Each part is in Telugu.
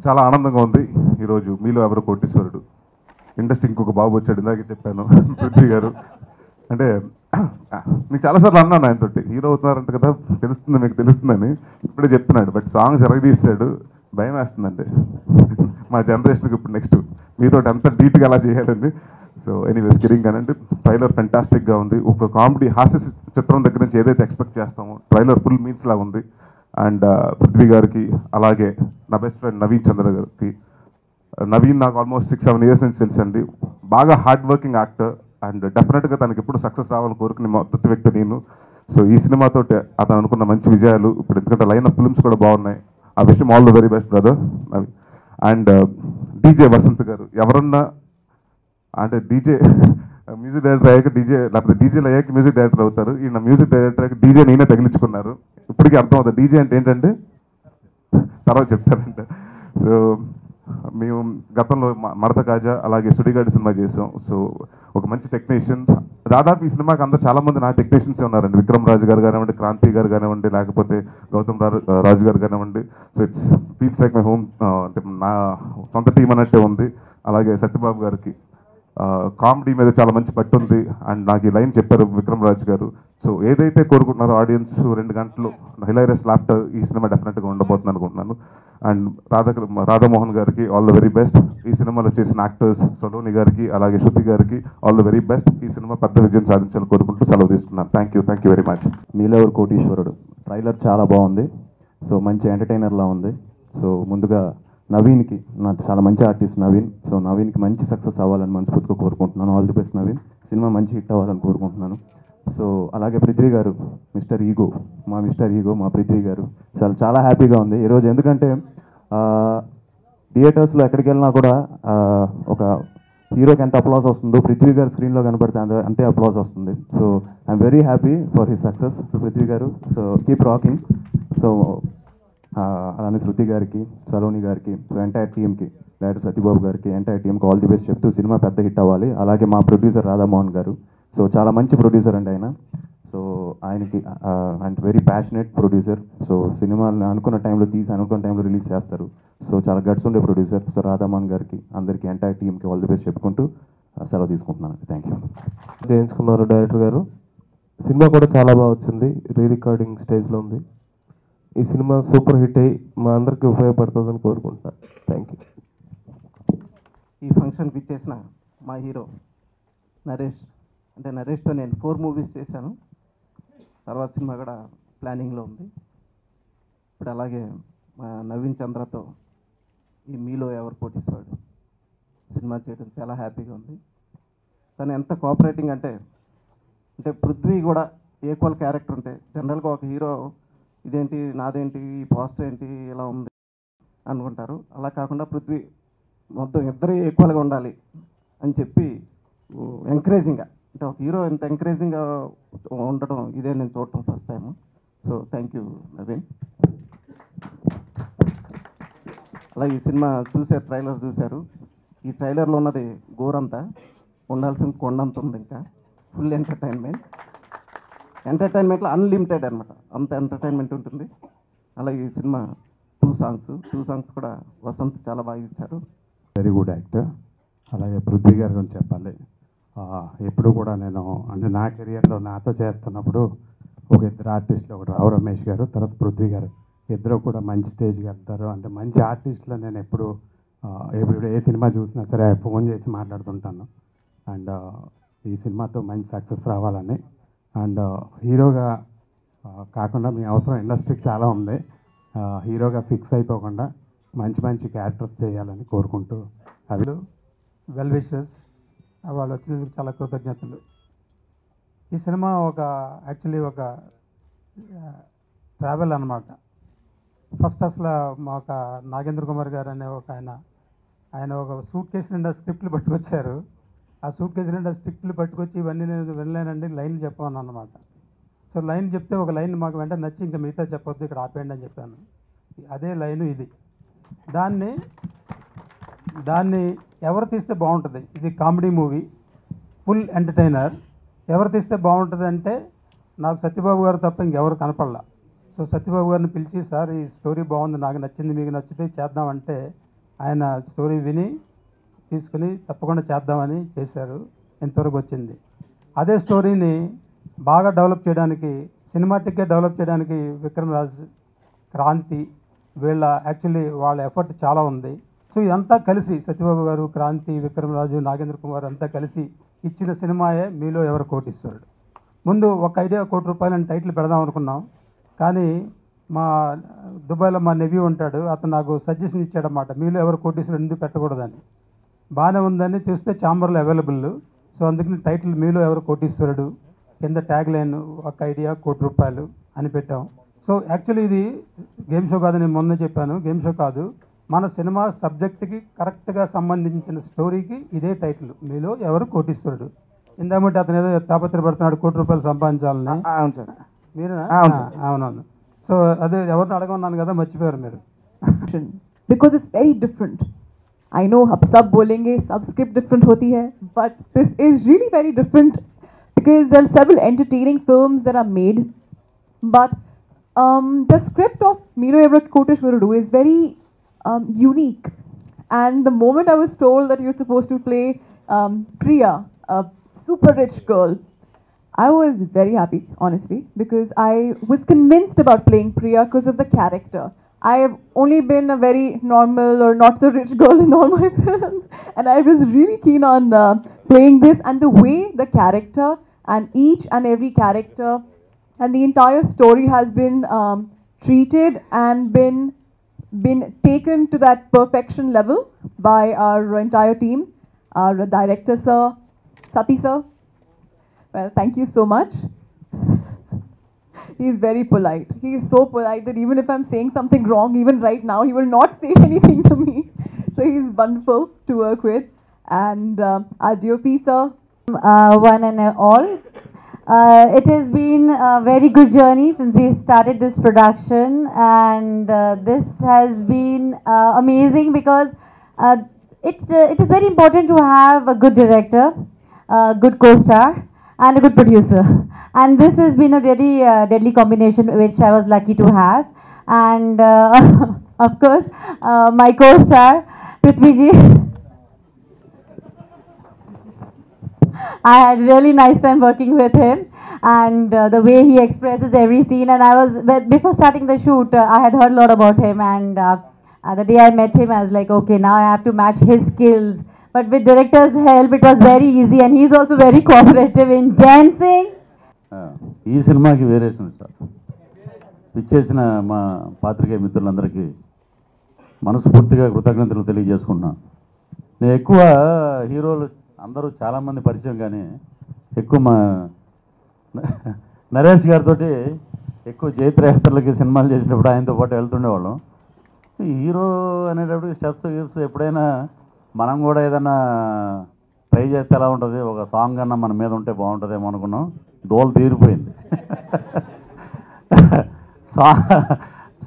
చాలా ఆనందంగా ఉంది. ఈరోజు మీలో ఎవరు కోటీశ్వరుడు ఇండస్ట్రీ ఇంకొక బాబు వచ్చాడు, ఇందాకే చెప్పాను పృథ్వీ గారు. అంటే నేను చాలాసార్లు అన్నాను ఆయనతోటి, హీరో అవుతున్నారంట కదా, తెలుస్తుంది మీకు తెలుస్తుందని. ఇప్పుడే చెప్తున్నాడు, బట్ సాంగ్స్ ఎరగదీస్తాడు, భయం వేస్తుందండి మా జనరేషన్కి ఇప్పుడు నెక్స్ట్ మీతో అంత డీట్గా ఎలా చేయాలండి. సో ఎనీవేస్ కిరింగ్ అనండి. ట్రైలర్ ఫెంటాస్టిక్గా ఉంది. ఒక కామెడీ హాస్య చిత్రం దగ్గర నుంచి ఏదైతే ఎక్స్పెక్ట్ చేస్తామో ట్రైలర్ ఫుల్ మీన్స్ లాగా ఉంది. అండ్ పృథ్వీ గారికి, అలాగే నా బెస్ట్ ఫ్రెండ్ నవీన్ చంద్ర గారికి. నవీన్ నాకు ఆల్మోస్ట్ 6-7 ఇయర్స్ నుంచి తెలుసండి. బాగా హార్డ్ వర్కింగ్ యాక్టర్ అండ్ డెఫినెట్గా తనకి ఎప్పుడు సక్సెస్ రావాలని కోరుకునే మొదటి వ్యక్తి నేను. సో ఈ సినిమాతో అతను అనుకున్న మంచి విజయాలు ఇప్పుడు, ఎందుకంటే లైన్ ఆఫ్ ఫిల్మ్స్ కూడా బాగున్నాయి. ఆ విషయం all the very best brother. And DJ Vasanth garu, ఎవరన్నా అంటే డీజే మ్యూజిక్ డైరెక్టర్ అయ్యాక డీజే, లేకపోతే డీజేలు అయ్యాక మ్యూజిక్ డైరెక్టర్ అవుతారు. ఈయన మ్యూజిక్ డైరెక్టర్ అయ్యాక డీజే నేనే తగిలించుకున్నారు. ఇప్పటికీ అర్థం అవుతుంది డీజే అంటే ఏంటంటే, తర్వాత చెప్తారంట. సో మేము గతంలో మడత కాజా, అలాగే సుడిగాడి సినిమా చేసాం. సో ఒక మంచి టెక్నీషియన్, దాదాపు ఈ సినిమాకి అందరూ చాలామంది నా టెక్నీషియన్సే ఉన్నారండి. విక్రమ్ రాజు గారు కానివ్వండి, క్రాంతి గారు కానివ్వండి, లేకపోతే గౌతమ్ రాజు గారు కానివ్వండి. So it's feels like my home, అంటే నా సొంత టీం అన్నట్టే ఉంది. అలాగే సత్యబాబు గారికి కామెడీ మీద చాలా మంచి పట్టు ఉంది. అండ్ నాకు ఈ లైన్ చెప్పారు విక్రమ్ రాజు గారు. సో ఏదైతే కోరుకుంటున్నారో ఆడియన్స్ 2 గంటలు హిలైరస్ లాఫ్టర్ ఈ సినిమా డెఫినెట్గా ఉండబోతుంది అనుకుంటున్నాను. అండ్ రాధామోహన్ గారికి ఆల్ ద వెరీ బెస్ట్. ఈ సినిమాలో చేసిన యాక్టర్స్ సలోని గారికి, అలాగే శృతి గారికి ఆల్ ద వెరీ బెస్ట్. ఈ సినిమా పెద్ద విజయం సాధించాలని కోరుకుంటూ సెలవు తీసుకున్నాను. Thank you very much. మీలో ఎవరు కోటీశ్వరుడు ట్రైలర్ చాలా బాగుంది. సో మంచి ఎంటర్టైనర్లా ఉంది. సో ముందుగా నవీన్కి, నాకు చాలా మంచి ఆర్టిస్ట్ నవీన్. సో నవీన్కి మంచి సక్సెస్ అవ్వాలని మనస్ఫూర్తిగా కోరుకుంటున్నాను. All the best Naveen. Cinema మంచి హిట్ అవ్వాలని కోరుకుంటున్నాను. సో అలాగే పృథ్వీ గారు, మిస్టర్ ఈగో, మా పృథ్వీ గారు చాలా హ్యాపీగా ఉంది ఈరోజు. ఎందుకంటే థియేటర్స్లో ఎక్కడికి వెళ్ళినా కూడా ఒక హీరోకి ఎంత అప్లాస్ వస్తుందో పృథ్వీ గారు స్క్రీన్లో కనపడితే అంతే అప్లాస్ వస్తుంది. So I'm very happy for his success. So Prithvi గారు, సో కీప్ రాకింగ్. సో అలానే శృతి గారికి, సలోని గారికి, సో ఎంటైర్ టీమ్కి, డైరెక్టర్ సత్యబాబు గారికి, ఎంటైర్ టీమ్కి ఆల్ ది బెస్ట్ చెప్తూ సినిమా పెద్ద హిట్ అవ్వాలి. అలాగే మా ప్రొడ్యూసర్ రాధామోహన్ గారు, సో చాలా మంచి ప్రొడ్యూసర్ అండి ఆయన. సో ఆయనకి and very passionate producer. So సినిమాని అనుకున్న టైంలో తీసి అనుకున్న టైంలో రిలీజ్ చేస్తారు. సో చాలా గట్స్ ఉండే ప్రొడ్యూసర్. సో రాధామోహన్ గారికి, అందరికీ ఎంటైర్ టీమ్కి ఆల్ ది బెస్ట్ చెప్పుకుంటూ సెలవు తీసుకుంటున్నాను. Thank you. చేయించుకున్నారు డైరెక్టర్ గారు. సినిమా కూడా చాలా బాగా వచ్చింది, రీ రికార్డింగ్ స్టేజ్లో ఉంది. ఈ సినిమా సూపర్ హిట్ అయ్యి మా అందరికీ ఉపయోగపడుతుందని కోరుకుంటున్నాను. Thank you. ఈ ఫంక్షన్కి ఇచ్చేసిన మా హీరో నరేష్, అంటే నరేష్తో నేను 4 మూవీస్ చేశాను. తర్వాత సినిమా కూడా ప్లానింగ్లో ఉంది. ఇప్పుడు అలాగే మా నవీన్ చంద్రతో ఈ మీలో ఎవరు కోటీశ్వరుడు సినిమా చేయడం చాలా హ్యాపీగా ఉంది. తను ఎంత కోఆపరేటింగ్ అంటే పృథ్వీ కూడా ఈక్వల్ క్యారెక్టర్ ఉంటే జనరల్గా ఒక హీరో ఇదేంటి నాదేంటి ఈ పోస్టర్ ఏంటి ఇలా ఉంది అనుకుంటారు. అలా కాకుండా పృథ్వీ మొత్తం ఇద్దరు ఈక్వల్గా ఉండాలి అని చెప్పి ఎంకరేజింగ్గా, అంటే ఒక హీరో ఎంత ఎంకరేజింగ్గా ఉండడం ఇదే నేను చూడటం first time. So thank you Naveen. అలాగే ఈ సినిమా ట్రైలర్ చూశారు. ఈ ట్రైలర్లో ఉన్నది గోరంతా, ఉండాల్సిన కొండంత ఉంది. ఇంకా ఫుల్ ఎంటర్టైన్మెంట్లో అన్లిమిటెడ్ అనమాట, అంత ఎంటర్టైన్మెంట్ ఉంటుంది. అలాగే ఈ సినిమా 2 సాంగ్స్ కూడా వసంత్ చాలా బాగా ఇచ్చారు. Very good actor. అలాగే పృథ్వీ గారి గురించి చెప్పాలి. ఎప్పుడు కూడా నేను అంటే నా కెరియర్లో నాతో చేస్తున్నప్పుడు ఒక ఇద్దరు ఆర్టిస్టులు, ఒకటి రావు రమేష్ గారు, తర్వాత పృథ్వీ గారు, ఇద్దరు కూడా మంచి స్టేజ్కి వెళ్తారు. అంటే మంచి ఆర్టిస్టులు నేను ఎప్పుడు ఏ సినిమా చూసినా సరే ఫోన్ చేసి మాట్లాడుతుంటాను. అండ్ ఈ సినిమాతో మంచి సక్సెస్ రావాలని, అండ్ హీరోగా కాకుండా మీ అవసరం ఇండస్ట్రీకి చాలా ఉంది. హీరోగా ఫిక్స్ అయిపోకుండా మంచి క్యారెక్టర్స్ చేయాలని కోరుకుంటూ అవి వెల్ విషర్స్ వాళ్ళు వచ్చినందుకు చాలా కృతజ్ఞతలు. ఈ సినిమా యాక్చువల్లీ ఒక ట్రావెల్ అన్నమాట. ఫస్ట్ అసలు మా నాగేంద్ర కుమార్ గారు అనే ఆయన ఒక సూట్ కేసు నిండా స్క్రిప్ట్లు పట్టుకొచ్చారు. ఆ సూట్ కేసు నిండా స్క్రిప్ట్లు పట్టుకొచ్చి ఇవన్నీ నేను వినలేనండి, లైన్లు చెప్పమని అన్నమాట. సో లైన్ చెప్తే ఒక లైన్ మాకు వెంటనే నచ్చి ఇంకా మిగతా చెప్పొద్దు ఇక్కడ ఆపేయండి అని చెప్పాను. అదే లైను ఇది. దాన్ని ఎవరు తీస్తే బాగుంటుంది, ఇది కామెడీ మూవీ, ఫుల్ ఎంటర్టైనర్. ఎవరు తీస్తే బాగుంటుంది అంటే నాకు సత్యబాబు గారు తప్ప ఇంకెవరు కనపడలా. సో సత్యబాబు గారిని పిలిచి, సార్ ఈ స్టోరీ బాగుంది, నాకు నచ్చింది, మీకు నచ్చితే చేద్దామంటే ఆయన స్టోరీ విని తీసుకుని తప్పకుండా చేద్దామని చేశారు. ఇంతవరకు వచ్చింది. అదే స్టోరీని బాగా డెవలప్ చేయడానికి, సినిమాటిక్గా డెవలప్ చేయడానికి విక్రమ్ రాజ్, క్రాంతి వీళ్ళ యాక్చువల్లీ వాళ్ళ ఎఫర్ట్ చాలా ఉంది. సో ఇదంతా కలిసి సత్యబాబు గారు, క్రాంతి, విక్రమ్ రాజు, నాగేంద్ర కుమార్ అంతా కలిసి ఇచ్చిన సినిమాయే మీలో ఎవరు కోటీశ్వరుడు. ముందు ఒక ఐడియా ₹1 కోటి అని టైటిల్ పెడదాం అనుకున్నాం. కానీ మా దుబాయ్లో మా నెవ్యూ ఉంటాడు, అతను నాకు సజెషన్ ఇచ్చాడన్నమాట, మీలో ఎవరు కోటీశ్వరుడు ఎందుకు పెట్టకూడదని. బాగానే ఉందని చూస్తే ఛాంబర్లో అవైలబుల్. సో అందుకని టైటిల్ మీలో ఎవరు కోటీశ్వరుడు, కింద ట్యాగ్ లైన్ ఒక ఐడియా ₹1 కోటి అని పెట్టాం. సో యాక్చువల్లీ ఇది గేమ్ షో కాదు, నేను మొన్న చెప్పాను, గేమ్ షో కాదు, మన సినిమా సబ్జెక్ట్కి కరెక్ట్గా సంబంధించిన స్టోరీకి ఇదే టైటిల్, మీలో ఎవరు కోటీశ్వరుడు. ఇందామంటే అతను ఏదో తాపత్రపడుతున్నాడు ₹1 కోటి సంపాదించాలని. అవును సార్. మీరేనా? అవును సార్. అవునవును. సో అదే ఎవరిని అడగమన్నాను కదా, మర్చిపోయారు మీరు. Because it's very different. I know आप सब बोलेंगे सब script different होती है, but this is really very different because there are several entertaining films that are made, but the script of Miro Evra Koteshwarudu is very unique. And the moment I was told that you're supposed to play Priya, a super rich girl, I was very happy, honestly, because I was convinced about playing Priya because of the character. I have only been a very normal or not so rich girl in all my films, and I was really keen on playing this, and the way the character and each and every character and the entire story has been treated and been taken to that perfection level by our entire team, our director sir, Sati sir. Well, thank you so much. He is very polite. He is so polite that even if I'm saying something wrong, even right now, he will not say anything to me. So he's wonderful to work with. And our DOP sir. One and all. It has been a very good journey since we started this production, and this has been amazing because it is very important to have a good director, a good co-star, and a good producer. And this has been a very deadly combination which I was lucky to have. And of course, my co-star, Prithviji. I had a really nice time working with him, and the way he expresses every scene. And I was, before starting the shoot, I had heard a lot about him, and the day I met him, I was like, okay, now I have to match his skills. But with director's help, it was very easy, and he's also very cooperative in dancing. ఈ సినిమాకి వేరియేషన్ సార్ ఇచ్చేసిన మా పాత్రికేయ మిత్రులందరికీ మనస్ఫూర్తిగా కృతజ్ఞతలు తెలియజేసుకుంటున్నాను. నేను ఎక్కువ హీరోలు అందరూ చాలామంది పరిచయం, కానీ ఎక్కువ మా నరేష్ గారితో ఎక్కువ జైత్రయాత్రలకి సినిమాలు చేసినప్పుడు ఆయనతో పాటు వెళ్తుండేవాళ్ళం. హీరో అనేటప్పుడు స్టెప్స్ ఎప్పుడైనా మనం కూడా ఏదైనా ట్రై చేస్తే ఎలా ఉంటుంది, ఒక సాంగ్ అన్నా మన మీద ఉంటే బాగుంటుందేమో అనుకున్నాం. దోలు తీరిపోయింది.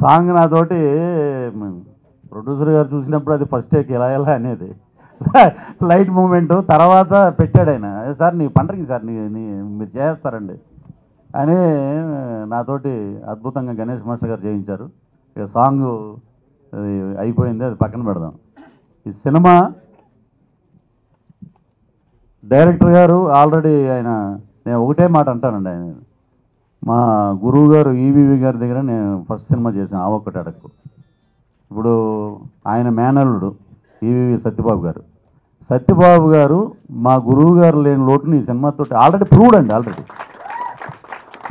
సాంగ్ నాతోటి ప్రొడ్యూసర్ గారు చూసినప్పుడు అది ఫస్ట్ టేక్ ఎలా అనేది లైట్ మూమెంట్ తర్వాత పెట్టాడు ఆయన. సార్ నీ పండగకి సార్ మీరు చేస్తారండి అని నాతోటి అద్భుతంగా గణేష్ మాస్టర్ గారు చేయించారు. ఇక సాంగ్ అయిపోయింది, అది పక్కన పెడదాం. ఈ సినిమా డైరెక్టర్ గారు ఆల్రెడీ ఆయన, నేను ఒకటే మాట అంటానండి, ఆయన మా గురువు గారు ఈవీవి గారి దగ్గర నేను ఫస్ట్ సినిమా చేశాను ఆ ఒక్కటి అడక్కు. ఇప్పుడు ఆయన మేనల్లుడు ఈవీవి సత్యబాబు గారు. సత్యబాబు గారు మా గురువు గారు లేని లోటుని ఈ సినిమాతోటి ఆల్రెడీ ప్రూవ్డ్ అండి. ఆల్రెడీ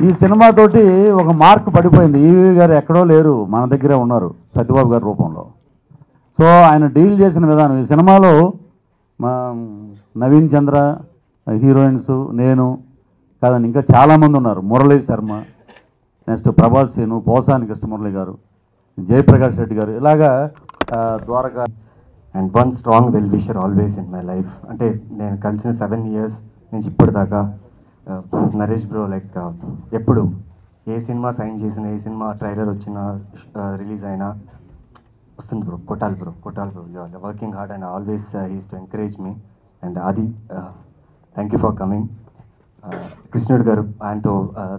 ఈ సినిమాతోటి ఒక మార్క్ పడిపోయింది. ఈవీవి గారు ఎక్కడో లేరు, మన దగ్గరే ఉన్నారు సత్యబాబు గారి రూపంలో. సో ఆయన డీల్ చేసిన విధానం, ఈ సినిమాలో మా నవీన్ చంద్ర హీరోయిన్స్, నేను కాదండి ఇంకా చాలామంది ఉన్నారు. మురళీ శర్మ, నెక్స్ట్ ప్రభాస్ సేను, పోసాని కృష్ణమురళి గారు, జయప్రకాష్ రెడ్డి గారు, ఇలాగా Dwaraka. And one strong well wisher always in my life. అంటే నేను కలిసిన 7 years నుంచి ఇప్పటిదాకా నరేష్ బ్రో, లైక్ ఎప్పుడు ఏ సినిమా సైన్ చేసినా, ఏ సినిమా ట్రైలర్ వచ్చినా, రిలీజ్ అయినా వస్తుంది బ్రో, కొట్టాలి బ్రో, కొట్టాలి bro, you are working hard and always he's to encourage me. And అది thank you for coming. Krishnudu garu, ఆయనతో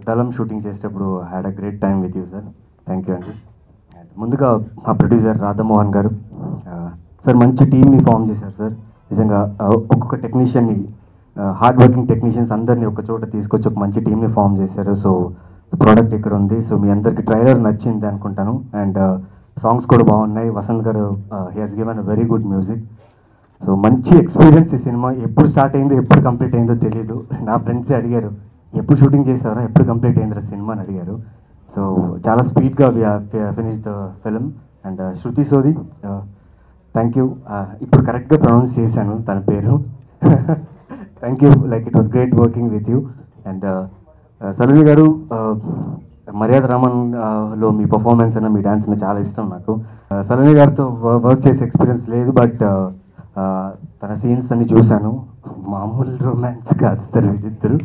దళం షూటింగ్ చేసేటప్పుడు had a great time with you sir, thank you అండి. అండ్ ముందుగా మా ప్రొడ్యూసర్ రాధామోహన్ గారు, సార్ మంచి టీమ్ని ఫామ్ చేశారు సార్. నిజంగా ఒక్కొక్క టెక్నీషియన్ని, హార్డ్ వర్కింగ్ టెక్నీషియన్స్ అందరినీ ఒక చోట తీసుకొచ్చి ఒక మంచి టీమ్ని ఫామ్ చేశారు. సో ప్రోడక్ట్ ఇక్కడ ఉంది. సో మీ అందరికీ ట్రైలర్ నచ్చింది అనుకుంటాను. అండ్ సాంగ్స్ కూడా బాగున్నాయి. వసంత్ గారు he has given a very good music. So మంచి ఎక్స్పీరియన్స్ ఈ సినిమా. ఎప్పుడు స్టార్ట్ అయిందో ఎప్పుడు కంప్లీట్ అయిందో తెలీదు. నా ఫ్రెండ్సే అడిగారు, ఎప్పుడు షూటింగ్ చేశారా, ఎప్పుడు కంప్లీట్ అయిందిరా సినిమా అని అడిగారు. సో చాలా స్పీడ్గా ఫినిష్ ద ఫిలిం. అండ్ శృతి సోది, థ్యాంక్ యూ. ఇప్పుడు కరెక్ట్గా ప్రొనౌన్స్ చేశాను తన పేరు. Thank you, like it was great working with you. And Saloni గారు, మర్యాద రామన్లో మీ పర్ఫార్మెన్స్ అన్న మీ డ్యాన్స్ అన్న చాలా ఇష్టం నాకు. సలోని గారితో వర్క్ చేసే ఎక్స్పీరియన్స్ లేదు, బట్ తన సీన్స్ అన్ని చూశాను. మామూలు రొమాన్స్ కాదు సార్ వీళ్ళిద్దరు.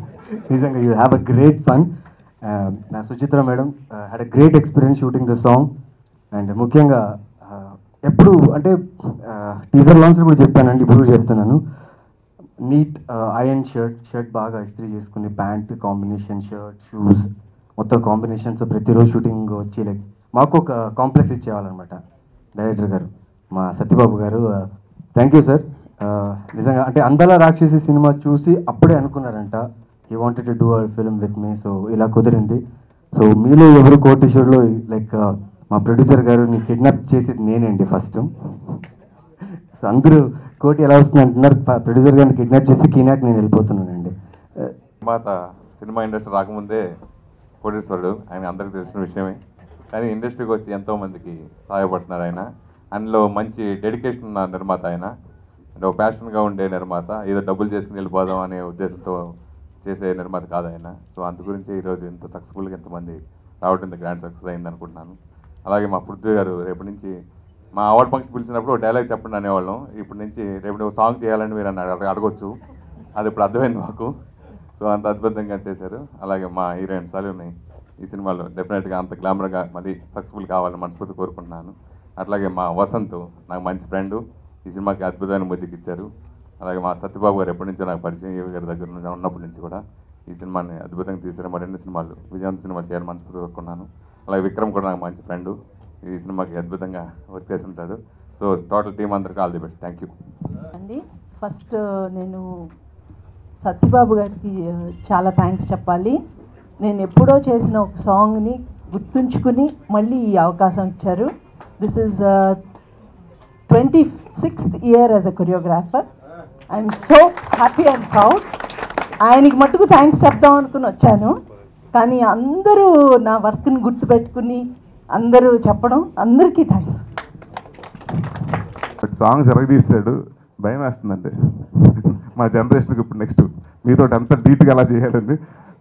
నిజంగా you have a great fun. నా Suchitra madam had a great experience shooting the song. And ముఖ్యంగా ఎప్పుడు అంటే టీజర్ లాంచ్లో కూడా చెప్పానండి, ఇప్పుడు చెప్తున్నాను. నీట్ ఐరన్ షర్ట్ బాగా ఇస్త్రీ చేసుకుని, ప్యాంట్ కాంబినేషన్, షర్ట్, షూస్ మొత్తం కాంబినేషన్స్ ప్రతిరోజు షూటింగ్ వచ్చి లైక్ మాకు ఒక కాంప్లెక్స్ ఇచ్చేవాళ్ళనమాట డైరెక్టర్ గారు, మా సత్యబాబు గారు. Thank you sir. నిజంగా అంటే అందాల రాక్షసి సినిమా చూసి అప్పుడే అనుకున్నారంట he wanted to do a film with me. So ఇలా కుదిరింది. సో మీలో ఎవరు కోటేశ్వర్లో లైక్ మా ప్రొడ్యూసర్ గారు నీ కిడ్నాప్ చేసేది నేనండి ఫస్ట్. సో అందరూ కోటి ఎలా వస్తుంది అంటున్నారు. ప్రొడ్యూసర్ గారిని కిడ్నాప్ చేసి కీనాక్ నేను వెళ్ళిపోతున్నానండి. తర్వాత సినిమా ఇండస్ట్రీ రాకముందే కోటేశ్వరుడు, ఆయన అందరికీ తెలిసిన విషయమే. కానీ ఇండస్ట్రీకి వచ్చి ఎంతోమందికి సహాయపడుతున్నారు ఆయన. అందులో మంచి డెడికేషన్ ఉన్న నిర్మాత ఆయన. అంటే ఒక ప్యాషన్గా ఉండే నిర్మాత, ఏదో డబ్బులు చేసుకుని వెళ్ళిపోదాం అనే ఉద్దేశంతో చేసే నిర్మాత కాదు ఆయన. సో అందు గురించి ఈరోజు ఇంత సక్సెస్ఫుల్గా ఎంతమంది రావడం ఇంత గ్రాండ్ సక్సెస్ అయింది అనుకుంటున్నాను. అలాగే మా పృథ్వీ గారు రేపటి నుంచి మా అవార్డ్ ఫంక్షన్ పిలిచినప్పుడు ఒక డైలాగ్ చెప్పండి అనేవాళ్ళం. ఇప్పటి నుంచి రేపు ఒక సాంగ్ చేయాలని మీరు అడగొచ్చు, అది ఇప్పుడు అర్థమైంది మాకు. సో అంత అద్భుతంగా చేశారు. అలాగే మా హీరోయిన్ సలూని ఈ సినిమాలో డెఫినెట్గా అంత గ్లామర్గా మరీ సక్సెస్ఫుల్ కావాలని మనస్ఫూర్తి కోరుకుంటున్నాను. అట్లాగే మా వసంత్ నాకు మంచి ఫ్రెండు, ఈ సినిమాకి అద్భుతమైన మ్యూజిక్ ఇచ్చారు. అలాగే మా సత్యబాబు గారు ఎప్పటి నుంచో నాకు పరిచయం, ఈవి గారి దగ్గర నుంచి ఉన్నప్పటి నుంచి కూడా ఈ సినిమాని అద్భుతంగా తీశారు. మరిన్ని సినిమాలు విజయవంత సినిమాలు చేయాలని మనస్ఫూర్తి కోరుకున్నాను. అలాగే విక్రమ్ కూడా నాకు మంచి ఫ్రెండు, ఈ సినిమాకి అద్భుతంగా వర్క్ చేసి ఉంటాడు. సో టోటల్ టీం అందరికీ all the best. Thank you అండి. ఫస్ట్ నేను సత్యబాబు గారికి చాలా థ్యాంక్స్ చెప్పాలి. నేను ఎప్పుడో చేసిన ఒక సాంగ్ని గుర్తుంచుకుని మళ్ళీ ఈ అవకాశం ఇచ్చారు. This is 26th year as a choreographer. I'm so happy and proud. ఆయనకి మట్టుకు థ్యాంక్స్ చెప్దాం అనుకుని వచ్చాను, కానీ అందరూ నా వర్క్ని గుర్తుపెట్టుకుని అందరూ చెప్పడం, అందరికీ థ్యాంక్స్. బట్ సాంగ్స్ ఎరగదీస్తాడు, భయం వేస్తుందండి మా జనరేషన్కి. ఇప్పుడు నెక్స్ట్ మీతో అంత డీట్గా అలా చేయాలండి.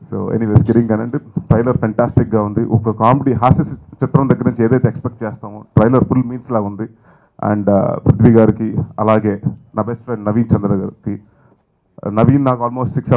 సో ఎనీవేస్ కిరింగ్ అనండి. ట్రైలర్ ఫెంటాస్టిక్గా ఉంది. ఒక కామెడీ హాస్య చిత్రం దగ్గర నుంచి ఏదైతే ఎక్స్పెక్ట్ చేస్తామో ట్రైలర్ ఫుల్ మీన్స్ లాగా ఉంది. అండ్ పృథ్వీ గారికి, అలాగే నా బెస్ట్ ఫ్రెండ్ నవీన్ చంద్ర గారికి. నవీన్ నాకు ఆల్మోస్ట్ 6